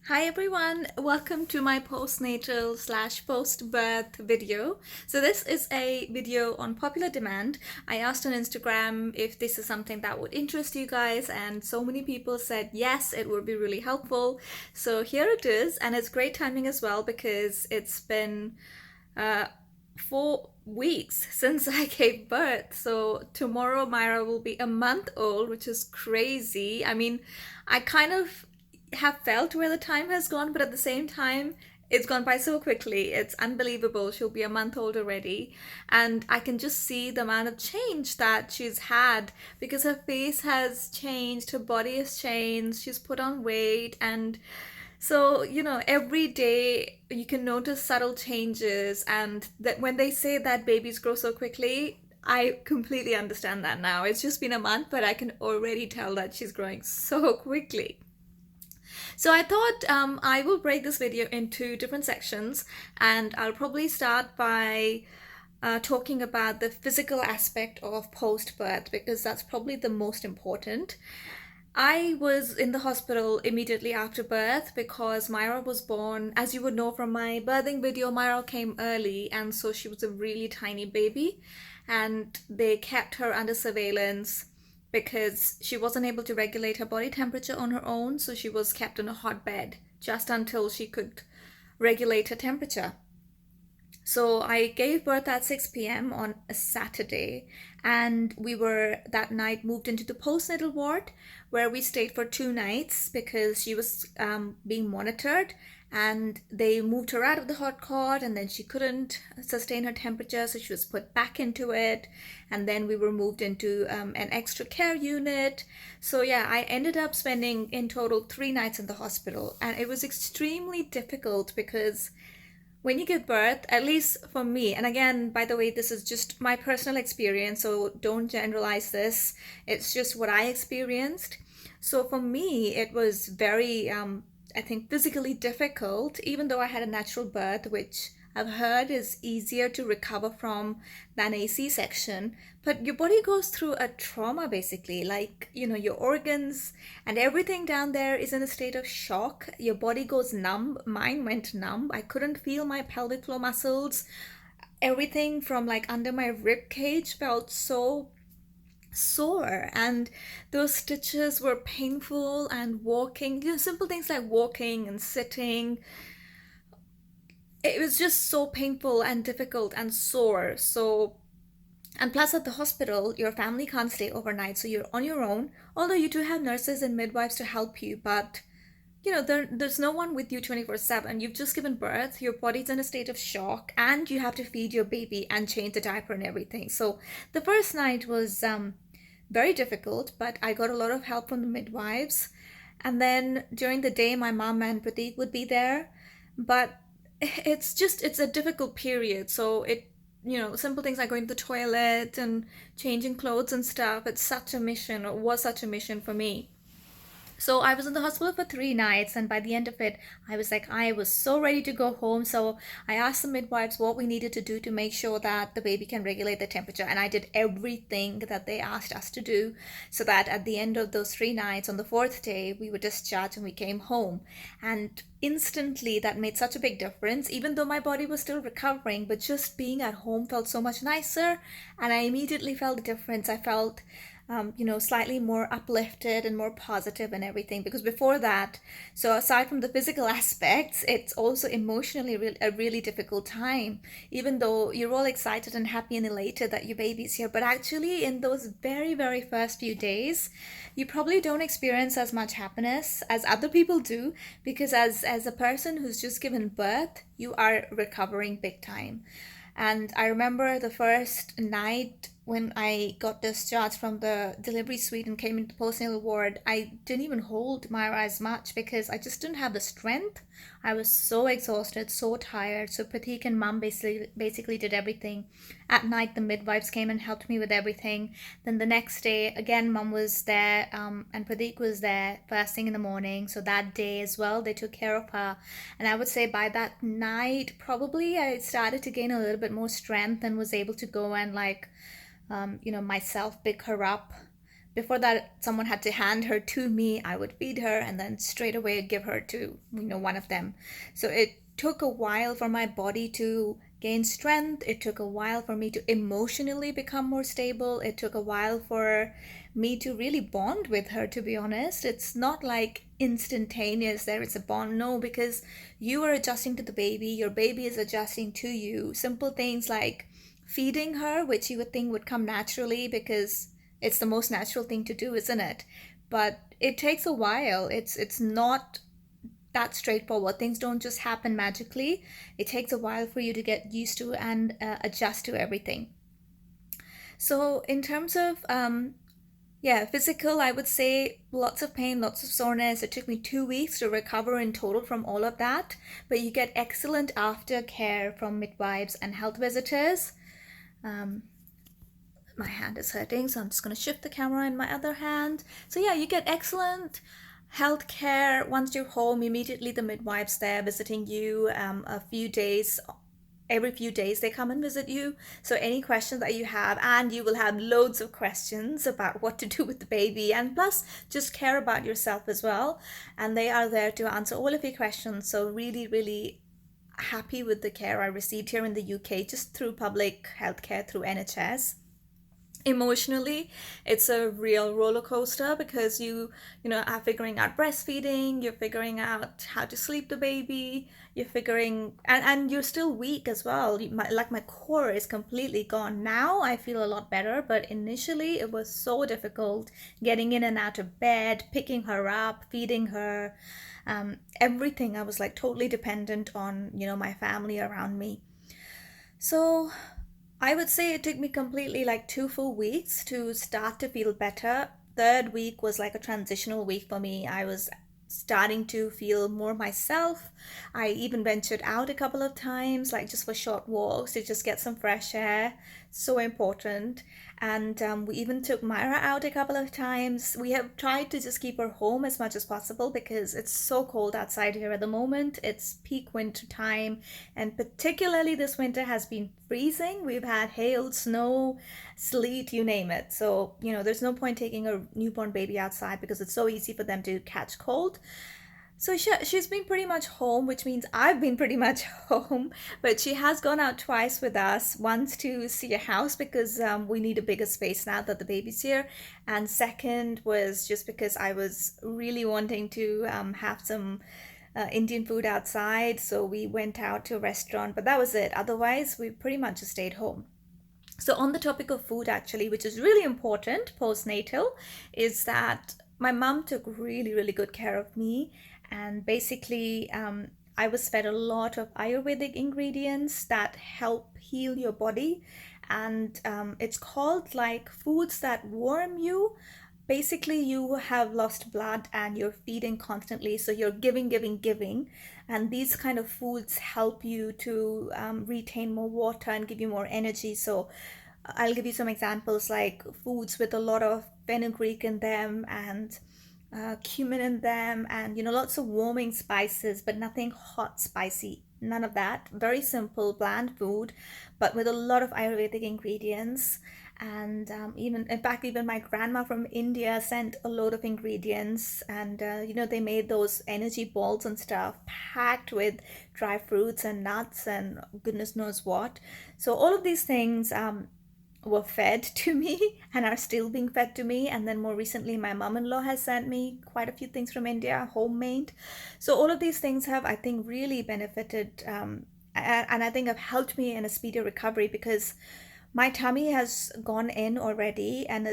Hi everyone, welcome to my postnatal slash post-birth video. So this is a video on popular demand. I asked on Instagram if this is something that would interest you guys, and so many people said yes, it would be really helpful. So here it is, and it's great timing as well because it's been uh, 4 weeks since I gave birth. So tomorrow Myra will be a month old, which is crazy. I mean, I kind of have felt where the time has gone, but at the same time, it's gone by so quickly. It's unbelievable. She'll be a month old already. And I can just see the amount of change that she's had because her face has changed, her body has changed, she's put on weight, and so, every day you can notice subtle changes, and that when they say that babies grow so quickly, I completely understand that now. It's just been a month, but I can already tell that she's growing so quickly. So I thought I will break this video into different sections, and I'll probably start by talking about the physical aspect of post birth because that's probably the most important. I was in the hospital immediately after birth because Myra was born. As you would know from my birthing video, Myra came early, and so she was a really tiny baby, and they kept her under surveillance because she wasn't able to regulate her body temperature on her own, so she was kept in a hot bed just until she could regulate her temperature. So I gave birth at 6 p.m. on a Saturday, and we were that night moved into the postnatal ward where we stayed for 2 nights because she was being monitored. And they moved her out of the hot cot, and then she couldn't sustain her temperature, so she was put back into it. And then we were moved into an extra care unit. So, yeah, I ended up spending in total 3 nights in the hospital, and it was extremely difficult because when you give birth, at least for me, and again, by the way, this is just my personal experience, so don't generalize this. It's just what I experienced. So for me, it was very, I think, physically difficult, even though I had a natural birth, which I've heard is easier to recover from than a C-section. But your body goes through a trauma basically, like, your organs and everything down there is in a state of shock. Your body goes numb. Mine went numb. I couldn't feel my pelvic floor muscles. Everything from like under my rib cage felt so sore, and those stitches were painful, and walking, simple things like walking and sitting, it was just so painful and difficult and sore. So, and plus at the hospital, your family can't stay overnight, so you're on your own. Although you do have nurses and midwives to help you, but there's no one with you 24/7. You've just given birth, your body's in a state of shock, and you have to feed your baby and change the diaper and everything. So the first night was very difficult, but I got a lot of help from the midwives. And then during the day, my mom and Pratik would be there. But it's a difficult period. So simple things like going to the toilet and changing clothes and stuff, it's such a mission, or was such a mission for me. So I was in the hospital for 3 nights, and by the end of it, I was like, I was so ready to go home. So I asked the midwives what we needed to do to make sure that the baby can regulate the temperature, and I did everything that they asked us to do, so that at the end of those 3 nights, on the fourth day, we were discharged and we came home. And instantly, that made such a big difference, even though my body was still recovering. But just being at home felt so much nicer, and I immediately felt the difference. I felt slightly more uplifted and more positive and everything. Because before that, so aside from the physical aspects, it's also emotionally a really difficult time. Even though you're all excited and happy and elated that your baby's here, but actually, in those very, very first few days, you probably don't experience as much happiness as other people do, because as a person who's just given birth, you are recovering big time. And I remember the first night when I got discharged from the delivery suite and came into the postnatal ward, I didn't even hold Myra as much because I just didn't have the strength. I was so exhausted, so tired. So Pratik and Mum basically did everything. At night, the midwives came and helped me with everything. Then the next day, again, Mum was there, and Pratik was there first thing in the morning. So that day as well, they took care of her. And I would say by that night, probably I started to gain a little bit more strength and was able to go and myself pick her up. before that, someone had to hand her to me. I would feed her and then straight away give her to, one of them. So it took a while for my body to gain strength. It took a while for me to emotionally become more stable. It took a while for me to really bond with her, to be honest. It's not like instantaneous there is a bond. No, because you are adjusting to the baby, your baby is adjusting to you. Simple things like feeding her, which you would think would come naturally because it's the most natural thing to do, isn't it? But it takes a while. It's not that straightforward. Things don't just happen magically. It takes a while for you to get used to and adjust to everything. So in terms of physical, I would say lots of pain, lots of soreness. It took me 2 weeks to recover in total from all of that. But you get excellent aftercare from midwives and health visitors. My hand is hurting, so I'm just going to shift the camera in my other hand. So yeah, you get excellent healthcare once you're home. Immediately the midwives there visiting you every few days they come and visit you. So any questions that you have, and you will have loads of questions about what to do with the baby, and plus just care about yourself as well, and they are there to answer all of your questions. So really, really happy with the care I received here in the UK, just through public healthcare, through NHS. Emotionally, it's a real roller coaster because you are figuring out breastfeeding, you're figuring out how to sleep the baby, you're figuring, and you're still weak as well. My core is completely gone. Now I feel a lot better, but initially it was so difficult getting in and out of bed, picking her up, feeding her, everything. I was like totally dependent on my family around me. So I would say it took me completely like 2 full weeks to start to feel better. Third week was like a transitional week for me. I was starting to feel more myself. I even ventured out a couple of times, like just for short walks to just get some fresh air. So important. And we even took Myra out a couple of times. We have tried to just keep her home as much as possible because it's so cold outside here at the moment. It's peak winter time, and particularly this winter has been freezing. We've had hail, snow, sleet, you name it. So, there's no point taking a newborn baby outside because it's so easy for them to catch cold. So she's been pretty much home, which means I've been pretty much home. But she has gone out twice with us. Once to see a house because we need a bigger space now that the baby's here. And second was just because I was really wanting to have some Indian food outside. So we went out to a restaurant, but that was it. Otherwise, we pretty much just stayed home. So on the topic of food, actually, which is really important postnatal, is that my mom took really, really good care of me. And basically, I was fed a lot of Ayurvedic ingredients that help heal your body. And it's called like foods that warm you. Basically, you have lost blood and you're feeding constantly. So you're giving, giving, giving. And these kind of foods help you to retain more water and give you more energy. So I'll give you some examples like foods with a lot of fenugreek in them and cumin in them, and lots of warming spices, but nothing hot spicy, none of that. Very simple bland food, but with a lot of Ayurvedic ingredients. And even in fact, even my grandma from India sent a load of ingredients, and they made those energy balls and stuff packed with dry fruits and nuts and goodness knows what. So all of these things were fed to me and are still being fed to me. And then more recently, my mom-in-law has sent me quite a few things from India, homemade. So all of these things have, I think, really benefited and I think have helped me in a speedier recovery because my tummy has gone in already, and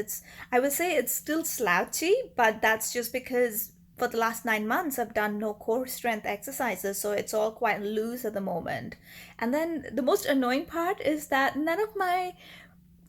I would say it's still slouchy, but that's just because for the last 9 months I've done no core strength exercises, so it's all quite loose at the moment. And then the most annoying part is that none of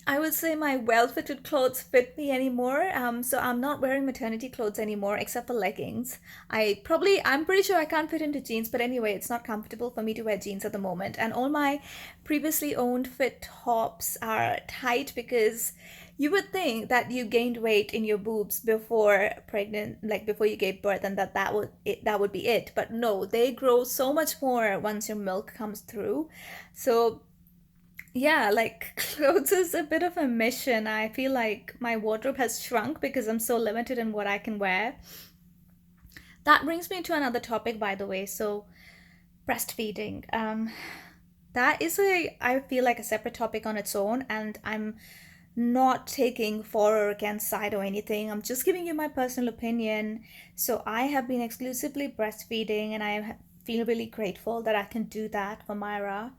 I would say my well-fitted clothes fit me anymore. So I'm not wearing maternity clothes anymore except for leggings. I'm pretty sure I can't fit into jeans, but anyway, it's not comfortable for me to wear jeans at the moment. And all my previously owned fit tops are tight because you would think that you gained weight in your boobs before pregnant, like before you gave birth, and that would be it. But no, they grow so much more once your milk comes through. So Yeah, like clothes is a bit of a mission. I feel like my wardrobe has shrunk because I'm so limited in what I can wear. That brings me to another topic, by the way. So, breastfeeding. That is I feel like a separate topic on its own, and I'm not taking for or against side or anything. I'm just giving you my personal opinion. So I have been exclusively breastfeeding, and I feel really grateful that I can do that for Myra.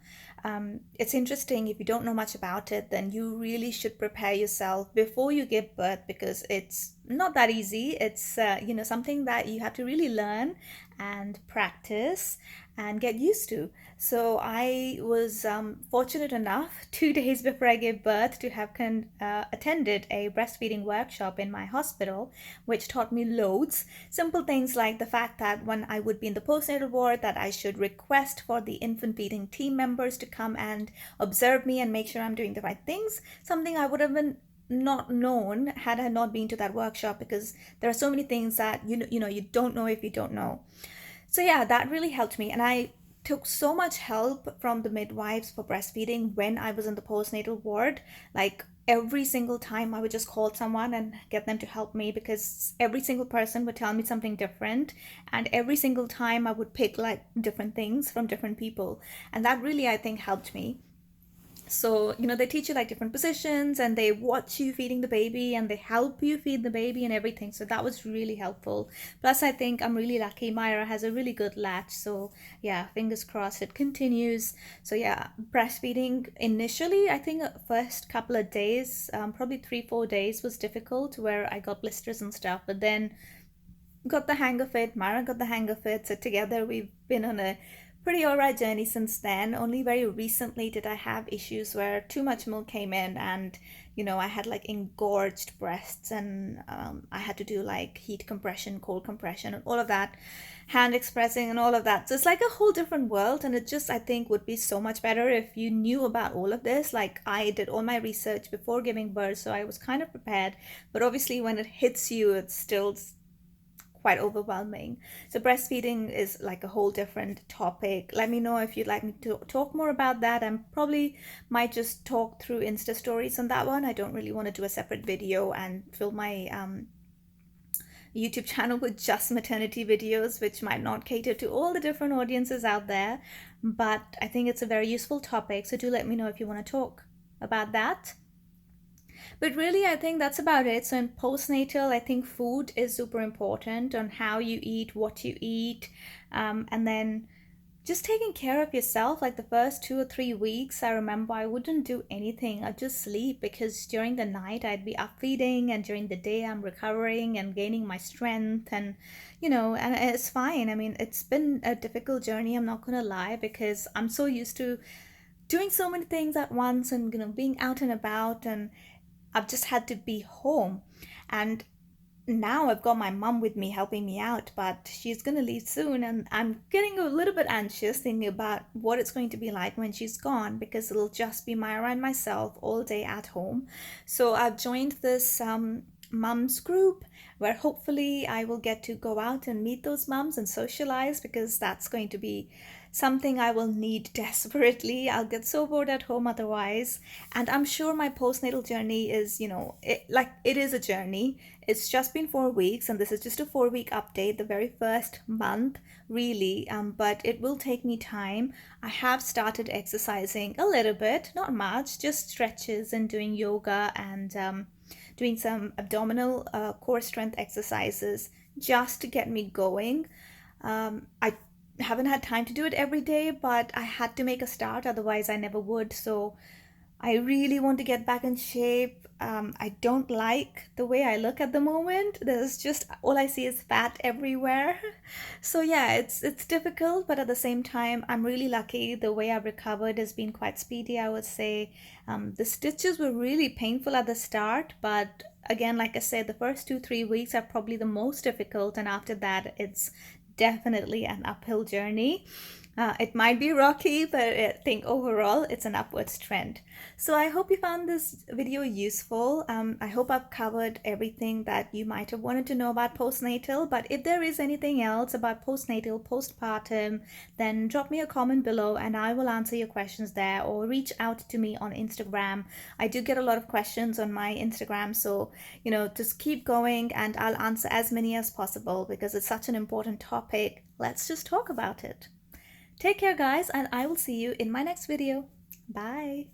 It's interesting, if you don't know much about it, then you really should prepare yourself before you give birth, because it's not that easy. It's something that you have to really learn and practice and get used to. So I was fortunate enough 2 days before I gave birth to have attended a breastfeeding workshop in my hospital, which taught me loads. Simple things like the fact that when I would be in the postnatal ward, that I should request for the infant feeding team members to come and observe me and make sure I'm doing the right things. Something I would have been not known had I not been to that workshop, because there are so many things that you don't know if you don't know. So yeah, that really helped me. And I took so much help from the midwives for breastfeeding when I was in the postnatal ward. Like every single time I would just call someone and get them to help me, because every single person would tell me something different. And every single time I would pick like different things from different people. And that really, I think, helped me. So they teach you like different positions, and they watch you feeding the baby, and they help you feed the baby and everything. So that was really helpful. Plus, I think I'm really lucky Myra has a really good latch. So yeah, fingers crossed it continues. So yeah, breastfeeding initially, I think first couple of days, probably 3-4 days was difficult, where I got blisters and stuff, but then got the hang of it. Mara got the hang of it. So together we've been on a pretty alright journey since then. Only very recently did I have issues where too much milk came in, and I had like engorged breasts, and I had to do like heat compression, cold compression, and all of that, hand expressing, and all of that. So it's like a whole different world, and it just, I think, would be so much better if you knew about all of this. Like I did all my research before giving birth, so I was kind of prepared. But obviously, when it hits you, it's still quite overwhelming. So breastfeeding is like a whole different topic. Let me know if you'd like me to talk more about that. I probably might just talk through Insta stories on that one. I don't really want to do a separate video and fill my YouTube channel with just maternity videos, which might not cater to all the different audiences out there. But I think it's a very useful topic. So do let me know if you want to talk about that. But really, I think that's about it. So in postnatal, I think food is super important, on how you eat, what you eat, and then just taking care of yourself. Like the first 2 or 3 weeks, I remember I wouldn't do anything. I'd just sleep, because during the night I'd be up feeding, and during the day I'm recovering and gaining my strength, and and it's fine. I mean, it's been a difficult journey, I'm not gonna lie, because I'm so used to doing so many things at once, and being out and about, and I've just had to be home. And now I've got my mum with me helping me out, but she's going to leave soon, and I'm getting a little bit anxious thinking about what it's going to be like when she's gone, because it'll just be Myra and myself all day at home. So I've joined this mums group, where hopefully I will get to go out and meet those mums and socialize, because that's going to be something I will need desperately. I'll get so bored at home otherwise. And I'm sure my postnatal journey is, it is a journey. It's just been 4 weeks, and this is just a 4 week update, the very first month, really. But it will take me time. I have started exercising a little bit, not much, just stretches and doing yoga, and doing some abdominal core strength exercises just to get me going. I haven't had time to do it every day, but I had to make a start, otherwise I never would. So I really want to get back in shape. I don't like the way I look at the moment. There's just, all I see is fat everywhere. So yeah, it's difficult, but at the same time, I'm really lucky. The way I've recovered has been quite speedy, I would say. The stitches were really painful at the start, but again, like I said, the first 2-3 weeks are probably the most difficult, and after that, it's definitely an uphill journey. It might be rocky, but I think overall it's an upwards trend. So I hope you found this video useful. I hope I've covered everything that you might have wanted to know about postnatal. But if there is anything else about postnatal, postpartum, then drop me a comment below and I will answer your questions there, or reach out to me on Instagram. I do get a lot of questions on my Instagram, so just keep going and I'll answer as many as possible because it's such an important topic. Let's just talk about it. Take care, guys, and I will see you in my next video. Bye.